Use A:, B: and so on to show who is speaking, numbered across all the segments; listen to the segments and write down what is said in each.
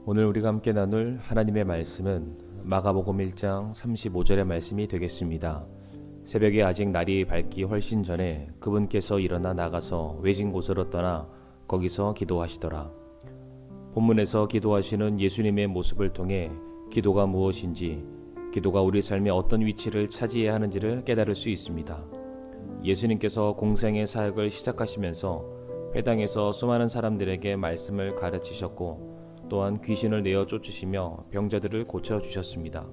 A: 오늘 우리가 함께 나눌 하나님의 말씀은 마가복음 1장 35절의 말씀이 되겠습니다. 새벽에 아직 날이 밝기 훨씬 전에 그분께서 일어나 나가서 외진 곳으로 떠나 거기서 기도하시더라. 본문에서 기도하시는 예수님의 모습을 통해 기도가 무엇인지, 기도가 우리 삶에 어떤 위치를 차지해야 하는지를 깨달을 수 있습니다. 예수님께서 공생의 사역을 시작하시면서 회당에서 수많은 사람들에게 말씀을 가르치셨고 또한 귀신을 내어 쫓으시며 병자들을 고쳐주셨습니다.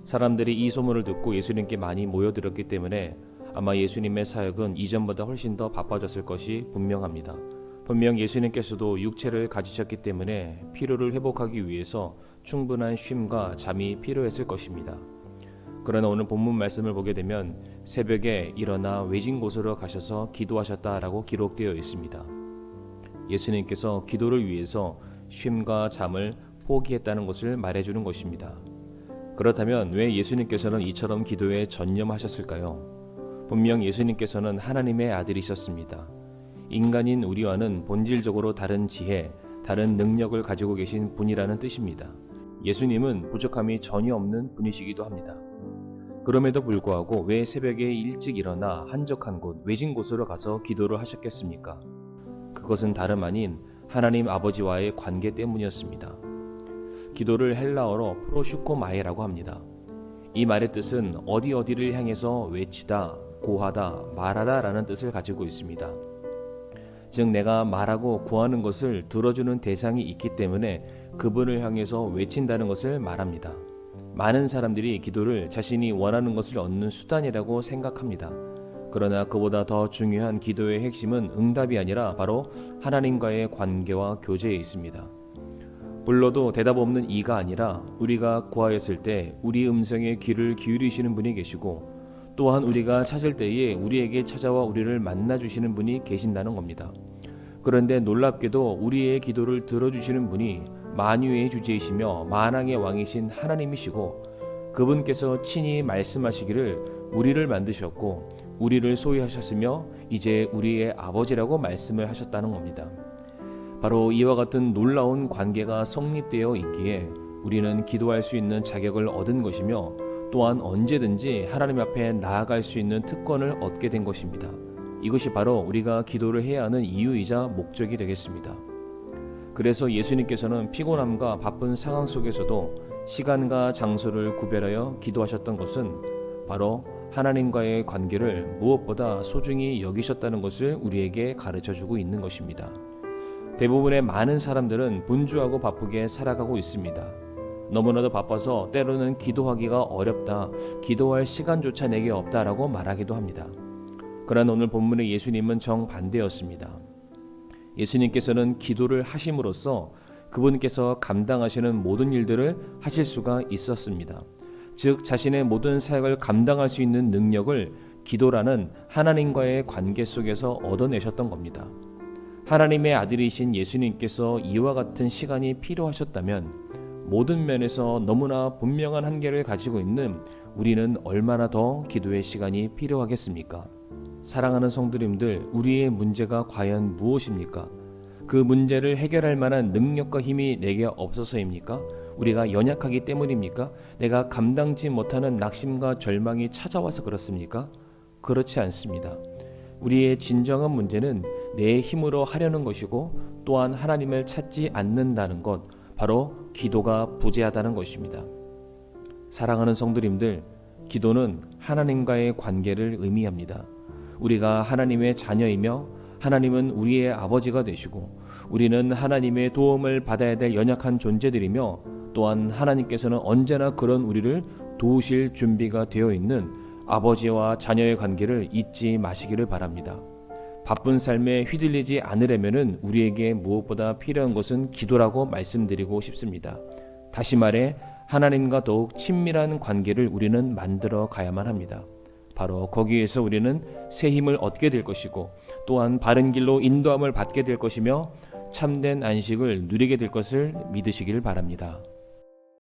A: 사람들이 이 소문을 듣고 예수님께 많이 모여들었기 때문에 아마 예수님의 사역은 이전보다 훨씬 더 바빠졌을 것이 분명합니다. 분명 예수님께서도 육체를 가지셨기 때문에 피로를 회복하기 위해서 충분한 쉼과 잠이 필요했을 것입니다. 그러나 오늘 본문 말씀을 보게 되면 새벽에 일어나 외진 곳으로 가셔서 기도하셨다라고 기록되어 있습니다. 예수님께서 기도를 위해서 쉼과 잠을 포기했다는 것을 말해주는 것입니다. 그렇다면 왜 예수님께서는 이처럼 기도에 전념하셨을까요? 분명 예수님께서는 하나님의 아들이셨습니다. 인간인 우리와는 본질적으로 다른 지혜, 다른 능력을 가지고 계신 분이라는 뜻입니다. 예수님은 부족함이 전혀 없는 분이시기도 합니다. 그럼에도 불구하고 왜 새벽에 일찍 일어나 한적한 곳, 외진 곳으로 가서 기도를 하셨겠습니까? 그것은 다름 아닌 하나님 아버지와의 관계 때문이었습니다. 기도를 헬라어로 프로슈코마에라고 합니다. 이 말의 뜻은 어디를 향해서 외치다, 고하다, 말하다 라는 뜻을 가지고 있습니다. 즉 내가 말하고 구하는 것을 들어주는 대상이 있기 때문에 그분을 향해서 외친다는 것을 말합니다. 많은 사람들이 기도를 자신이 원하는 것을 얻는 수단이라고 생각합니다. 그러나 그보다 더 중요한 기도의 핵심은 응답이 아니라 바로 하나님과의 관계와 교제에 있습니다. 불러도 대답 없는 이가 아니라 우리가 구하였을 때 우리 음성에 귀를 기울이시는 분이 계시고 또한 우리가 찾을 때에 우리에게 찾아와 우리를 만나주시는 분이 계신다는 겁니다. 그런데 놀랍게도 우리의 기도를 들어주시는 분이 만유의 주제이시며 만왕의 왕이신 하나님이시고 그분께서 친히 말씀하시기를 우리를 만드셨고 우리를 소유하셨으며 이제 우리의 아버지라고 말씀을 하셨다는 겁니다. 바로 이와 같은 놀라운 관계가 성립되어 있기에 우리는 기도할 수 있는 자격을 얻은 것이며 또한 언제든지 하나님 앞에 나아갈 수 있는 특권을 얻게 된 것입니다. 이것이 바로 우리가 기도를 해야 하는 이유이자 목적이 되겠습니다. 그래서 예수님께서는 피곤함과 바쁜 상황 속에서도 시간과 장소를 구별하여 기도하셨던 것은 바로 하나님과의 관계를 무엇보다 소중히 여기셨다는 것을 우리에게 가르쳐주고 있는 것입니다. 대부분의 많은 사람들은 분주하고 바쁘게 살아가고 있습니다. 너무나도 바빠서 때로는 기도하기가 어렵다, 기도할 시간조차 내게 없다라고 말하기도 합니다. 그러나 오늘 본문의 예수님은 정반대였습니다. 예수님께서는 기도를 하심으로써 그분께서 감당하시는 모든 일들을 하실 수가 있었습니다. 즉 자신의 모든 사역을 감당할 수 있는 능력을 기도라는 하나님과의 관계 속에서 얻어내셨던 겁니다. 하나님의 아들이신 예수님께서 이와 같은 시간이 필요하셨다면 모든 면에서 너무나 분명한 한계를 가지고 있는 우리는 얼마나 더 기도의 시간이 필요하겠습니까? 사랑하는 성도님들, 우리의 문제가 과연 무엇입니까? 그 문제를 해결할 만한 능력과 힘이 내게 없어서입니까? 우리가 연약하기 때문입니까? 내가 감당지 못하는 낙심과 절망이 찾아와서 그렇습니까? 그렇지 않습니다. 우리의 진정한 문제는 내 힘으로 하려는 것이고 또한 하나님을 찾지 않는다는 것, 바로 기도가 부재하다는 것입니다. 사랑하는 성도님들, 기도는 하나님과의 관계를 의미합니다. 우리가 하나님의 자녀이며 하나님은 우리의 아버지가 되시고 우리는 하나님의 도움을 받아야 될 연약한 존재들이며 또한 하나님께서는 언제나 그런 우리를 도우실 준비가 되어 있는 아버지와 자녀의 관계를 잊지 마시기를 바랍니다. 바쁜 삶에 휘둘리지 않으려면 우리에게 무엇보다 필요한 것은 기도라고 말씀드리고 싶습니다. 다시 말해 하나님과 더욱 친밀한 관계를 우리는 만들어 가야만 합니다. 바로 거기에서 우리는 새 힘을 얻게 될 것이고 또한 바른 길로 인도함을 받게 될 것이며 참된 안식을 누리게 될 것을 믿으시길 바랍니다.